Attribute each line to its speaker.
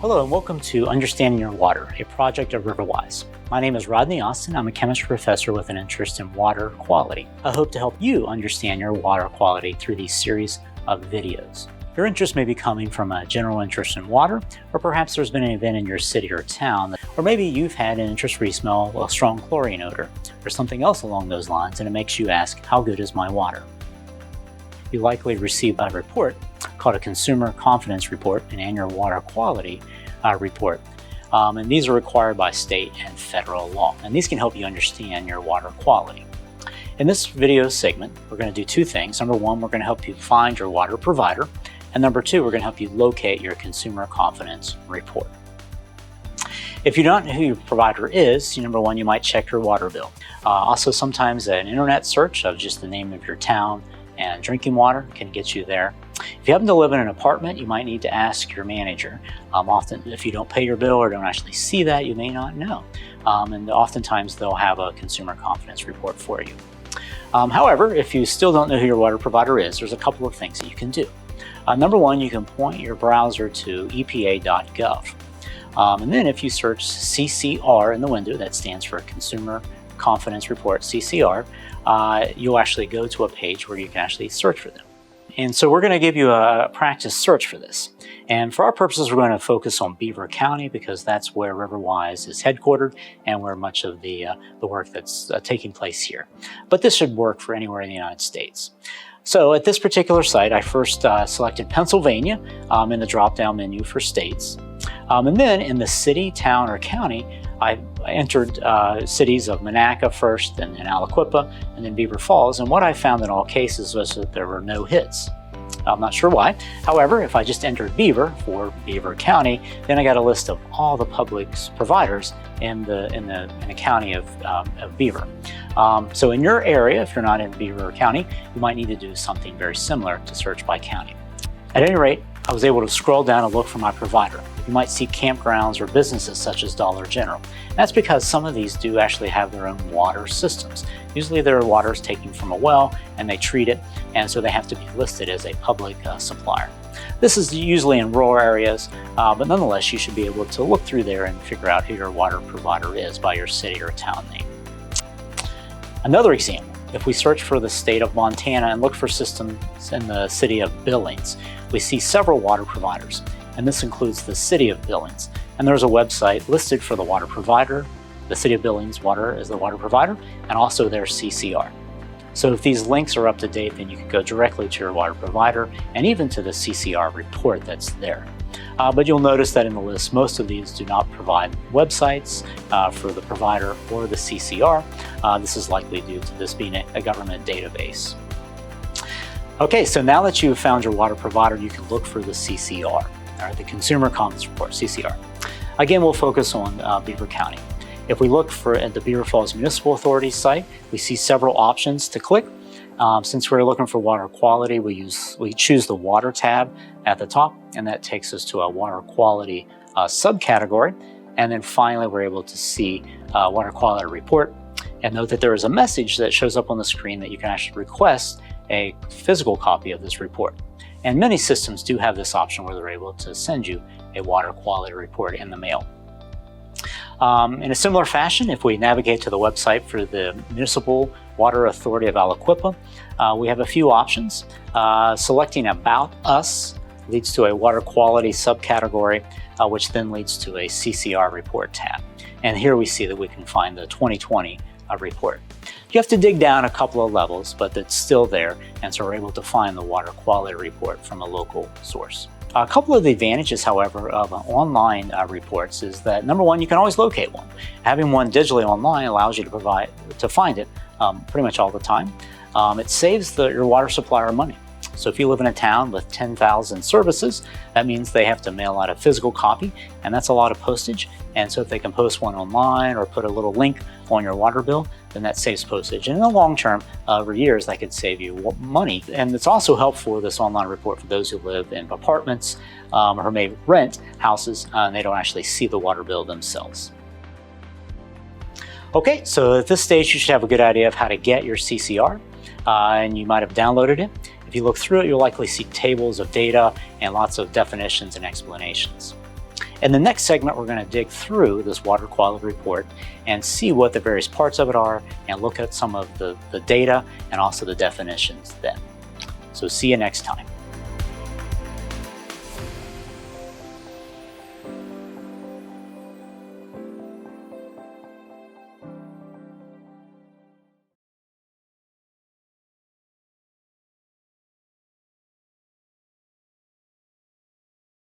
Speaker 1: Hello and welcome to Understanding Your Water, a project of RiverWise. My name is Rodney Austin. I'm a chemistry professor with an interest in water quality. I hope to help you understand your water quality through these series of videos. Your interest may be coming from a general interest in water, or perhaps there's been an event in your city or town, or maybe you've had an interest where you smell a strong chlorine odor, or something else along those lines, and it makes you ask, how good is my water? You likely received a report called a Consumer Confidence Report, an annual water quality report. And these are required by state and federal law. And these can help you understand your water quality. In this video segment, we're going to do two things. Number one, we're going to help you find your water provider. And number two, we're going to help you locate your Consumer Confidence Report. If you don't know who your provider is, number one, you might check your water bill. Also, sometimes an internet search of just the name of your town and drinking water can get you there. If you happen to live in an apartment, you might need to ask your manager. Often, if you don't pay your bill or don't actually see that, you may not know. And oftentimes, they'll have a Consumer Confidence Report for you. However, if you still don't know who your water provider is, there's a couple of things that you can do. Number one, you can point your browser to epa.gov. And then if you search CCR in the window, that stands for Consumer Confidence Report, CCR, you'll actually go to a page where you can actually search for them. And so we're going to give you a practice search for this. And for our purposes, we're going to focus on Beaver County because that's where RiverWise is headquartered and where much of the work that's taking place here. But this should work for anywhere in the United States. So at this particular site, I first selected Pennsylvania in the drop-down menu for states. And then in the city, town, or county, I entered cities of Monaca first, and then Aliquippa, and then Beaver Falls. And what I found in all cases was that there were no hits. I'm not sure why. However, if I just entered Beaver for Beaver County, then I got a list of all the public providers in the county of Beaver. So in your area, if you're not in Beaver County, you might need to do something very similar to search by county. At any rate, I was able to scroll down and look for my provider. You might see campgrounds or businesses such as Dollar General. And that's because some of these do actually have their own water systems. Usually their water is taken from a well and they treat it, and so they have to be listed as a public supplier. This is usually in rural areas, but nonetheless you should be able to look through there and figure out who your water provider is by your city or town name. Another example, if we search for the state of Montana and look for systems in the city of Billings, we see several water providers, and this includes the city of Billings. And there's a website listed for the water provider, the city of Billings water is the water provider, and also their CCR. So if these links are up to date, then you can go directly to your water provider and even to the CCR report that's there. But you'll notice that in the list, most of these do not provide websites for the provider or the CCR. This is likely due to this being a government database. Okay, so now that you've found your water provider, you can look for the CCR, or the Consumer Confidence Report, CCR. Again, we'll focus on Beaver County. If we look at the Beaver Falls Municipal Authority site, we see several options to click. Since we're looking for water quality, we choose the Water tab at the top, and that takes us to a water quality subcategory. And then finally, we're able to see Water Quality Report. And note that there is a message that shows up on the screen that you can actually request a physical copy of this report. And many systems do have this option where they're able to send you a water quality report in the mail. In a similar fashion, if we navigate to the website for the Municipal Water Authority of Aliquippa, we have a few options. Selecting About Us leads to a water quality subcategory, which then leads to a CCR report tab. And here we see that we can find the 2020 report. You have to dig down a couple of levels, but it's still there, and so we're able to find the water quality report from a local source. A couple of the advantages, however, of online reports is that, number one, you can always locate one. Having one digitally online allows you to find it pretty much all the time. It saves your water supplier money. So if you live in a town with 10,000 services, that means they have to mail out a physical copy, and that's a lot of postage. And so if they can post one online or put a little link on your water bill, then that saves postage. And in the long term, over years, that could save you money. And it's also helpful, this online report, for those who live in apartments or may rent houses and they don't actually see the water bill themselves. Okay, so at this stage, you should have a good idea of how to get your CCR, and you might have downloaded it. If you look through it, you'll likely see tables of data and lots of definitions and explanations. In the next segment, we're going to dig through this water quality report and see what the various parts of it are and look at some of the data and also the definitions then. So see you next time.